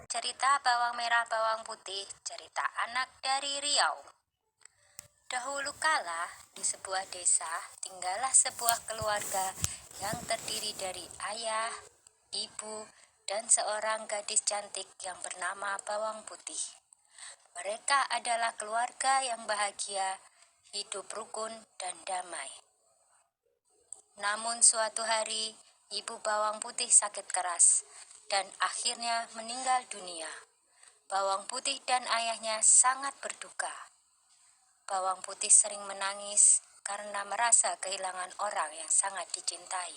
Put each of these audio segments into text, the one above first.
Cerita bawang merah bawang putih, cerita anak dari Riau. Dahulu kala, di sebuah desa, tinggallah sebuah keluarga yang terdiri dari ayah, ibu, dan seorang gadis cantik yang bernama Bawang Putih. Mereka adalah keluarga yang bahagia, hidup rukun dan damai. Namun suatu hari, ibu Bawang Putih sakit keras dan akhirnya meninggal dunia. Bawang Putih dan ayahnya sangat berduka. Bawang Putih sering menangis karena merasa kehilangan orang yang sangat dicintai.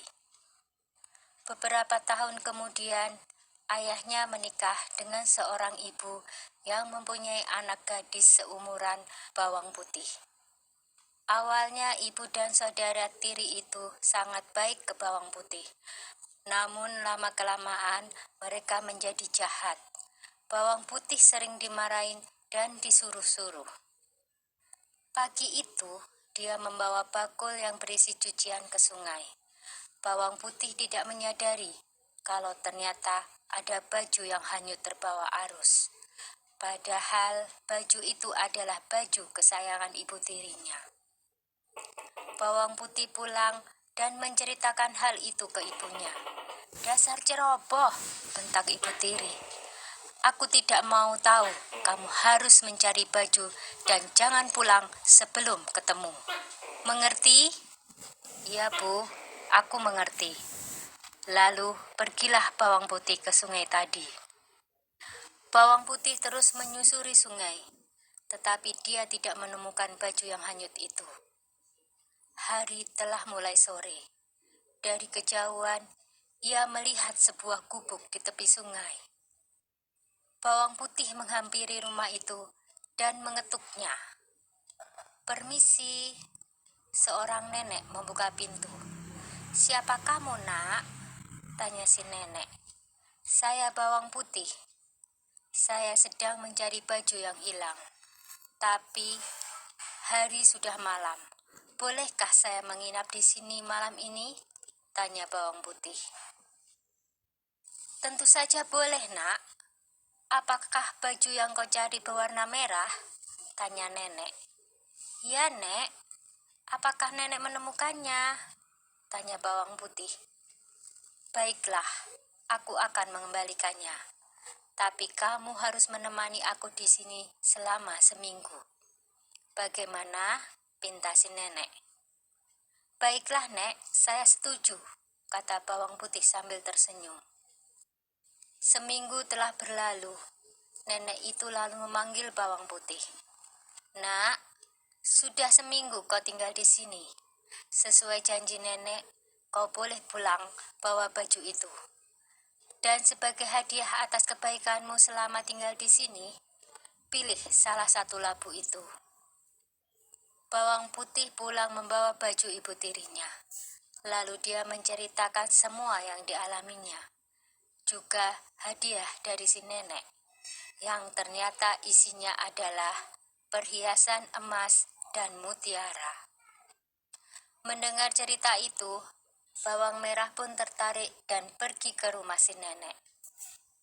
Beberapa tahun kemudian, ayahnya menikah dengan seorang ibu yang mempunyai anak gadis seumuran Bawang Putih. Awalnya ibu dan saudara tiri itu sangat baik ke Bawang Putih. Namun lama-kelamaan mereka menjadi jahat. Bawang Putih sering dimarahin dan disuruh-suruh. Pagi itu, dia membawa bakul yang berisi cucian ke sungai. Bawang Putih tidak menyadari kalau ternyata ada baju yang hanyut terbawa arus. Padahal baju itu adalah baju kesayangan ibu tirinya. Bawang Putih pulang dan menceritakan hal itu ke ibunya. "Dasar ceroboh," bentak ibu tiri. "Aku tidak mau tahu, kamu harus mencari baju dan jangan pulang sebelum ketemu. Mengerti?" "Iya, Bu, aku mengerti." Lalu pergilah Bawang Putih ke sungai tadi. Bawang Putih terus menyusuri sungai, tetapi dia tidak menemukan baju yang hanyut itu. Hari telah mulai sore. Dari kejauhan, ia melihat sebuah gubuk di tepi sungai. Bawang Putih menghampiri rumah itu dan mengetuknya. "Permisi," seorang nenek membuka pintu. "Siapa kamu, Nak?" tanya si nenek. "Saya Bawang Putih. Saya sedang mencari baju yang hilang. Tapi hari sudah malam. Bolehkah saya menginap di sini malam ini?" tanya Bawang Putih. "Tentu saja boleh, Nak. Apakah baju yang kau cari berwarna merah?" tanya nenek. "Ya, Nek. Apakah nenek menemukannya?" tanya Bawang Putih. "Baiklah, aku akan mengembalikannya. Tapi kamu harus menemani aku di sini selama seminggu." "Bagaimana?" pinta si nenek. "Baiklah, Nek, saya setuju," kata Bawang Putih sambil tersenyum. Seminggu telah berlalu. Nenek itu lalu memanggil Bawang Putih. "Nak, sudah seminggu kau tinggal di sini. Sesuai janji nenek, kau boleh pulang bawa baju itu. Dan sebagai hadiah atas kebaikanmu selama tinggal di sini, pilih salah satu labu itu." Bawang Putih pulang membawa baju ibu tirinya. Lalu dia menceritakan semua yang dialaminya. Juga hadiah dari si nenek, yang ternyata isinya adalah perhiasan emas dan mutiara. Mendengar cerita itu, Bawang Merah pun tertarik dan pergi ke rumah si nenek.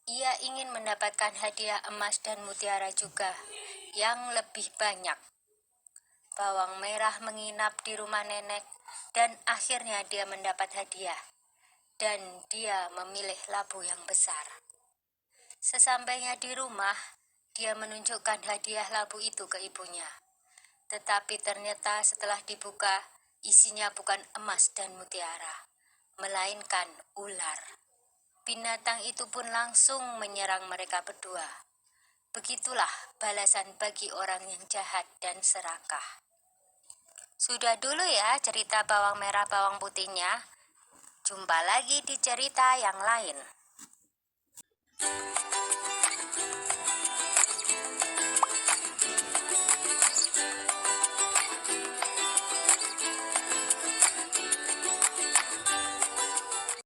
Ia ingin mendapatkan hadiah emas dan mutiara juga, yang lebih banyak. Bawang Merah menginap di rumah nenek dan akhirnya dia mendapat hadiah. Dan dia memilih labu yang besar. Sesampainya di rumah, dia menunjukkan hadiah labu itu ke ibunya. Tetapi ternyata setelah dibuka, isinya bukan emas dan mutiara, melainkan ular. Binatang itu pun langsung menyerang mereka berdua. Begitulah balasan bagi orang yang jahat dan serakah. Sudah dulu ya cerita Bawang Merah Bawang Putihnya. Jumpa lagi di cerita yang lain.